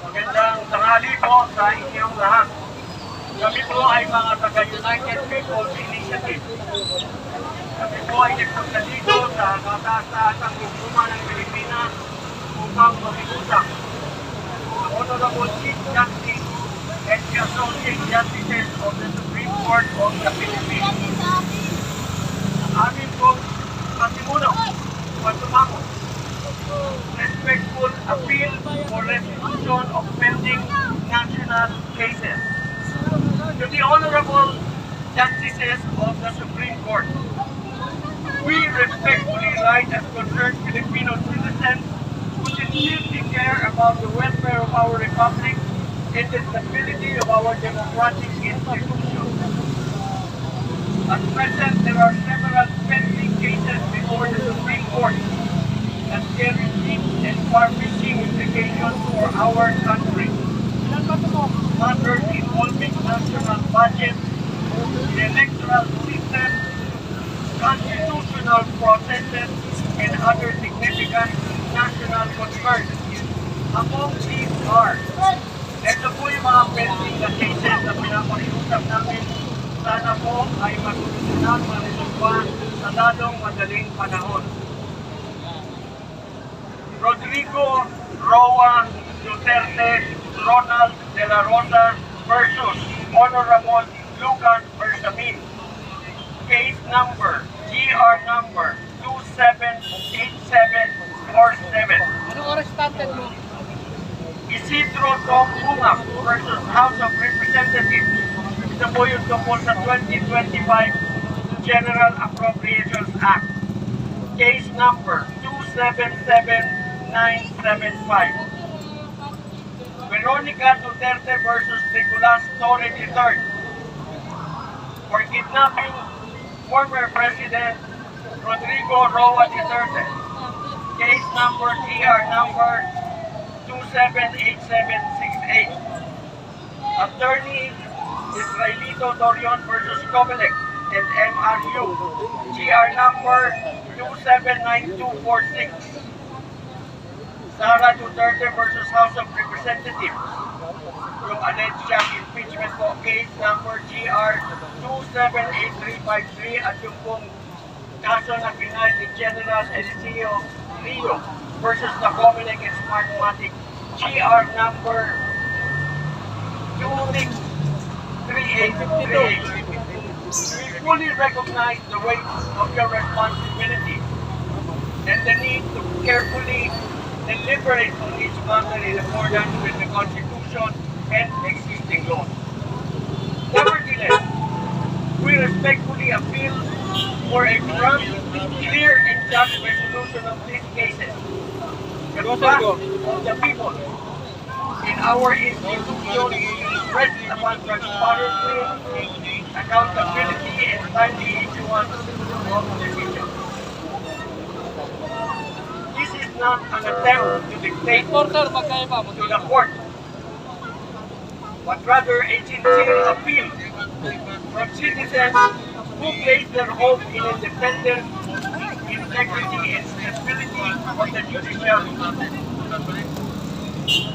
Magandang tanghali po sa inyong lahat. Kami po ay mga taga-United People's Initiative. Kami po ay nagpunta dito sa kataas-taasang hukuman ng Pilipinas upang mag-usap. The Honorable Chief Justice and the Associate Justices of the Supreme Court of the Philippines. Amin pong pasimuno, patumako, respectful appeal for resolution of pending national cases. To the Honorable Justices of the Supreme Court, we respectfully write as concerned Filipino citizens who sincerely care about the welfare of our republic and the stability of our democratic institutions. At present, there are several pending cases before the Supreme Court that carry deep and far-reaching implications for our country. Matters involving national budget, the electoral system, constitutional processes, and other significant national concerns. Among these are, ito po yung mga pending na cases na pinapakiusap namin. Sana po ay matutunan maresolba sa lalong madaling panahon. Rodrigo Roa Duterte Ronald de la Rosa versus Honorable Lucas Bersamin. Case number GR number 278747. Anong oras started mo? Isidro Tom Bungap versus House of Representatives. Ito po yung tungkol sa 2025 General Appropriations Act. Case number 277975. Veronica Duterte versus Nicolas Torre III for kidnapping former President Rodrigo Roa Duterte. Case number GR number 278768. Attorney Israelito Dorion versus Comelec and MRU. GR number 279246. Sara Duterte versus House of Representatives. Yung alleged siyang impeachment po, case number GR 278353 at yung pong kaso na pinay ni General Eliseo Rio versus the Comelec and Smartmatic, GR number 263838. We fully recognize the weight of your responsibility and the need to carefully deliberate on each matter in accordance with the Constitution and existing laws. Nevertheless, we respectfully appeal for a prompt, clear, and just resolution of these cases. The trust of the people in our institutions rests upon transparency, accountability, and timely issuance of decisions. This is not an attempt to dictate to the court, but rather a sincere appeal from citizens who place their hope in independence, integrity, and stability of the judiciary.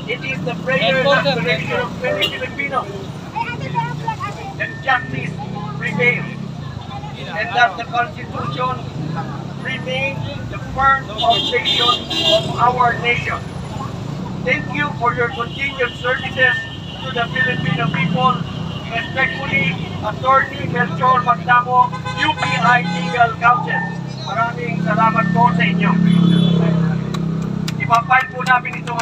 It is the prayer and aspiration of many Filipinos that justice prevails and that the Constitution remains the firm foundation of our nation. Thank you for your continued services to the Filipino people. Respectfully, Attorney Melchor Magdamo, UPI Legal Counsel. Maraming salamat po sa inyo. Ipapile po namin ito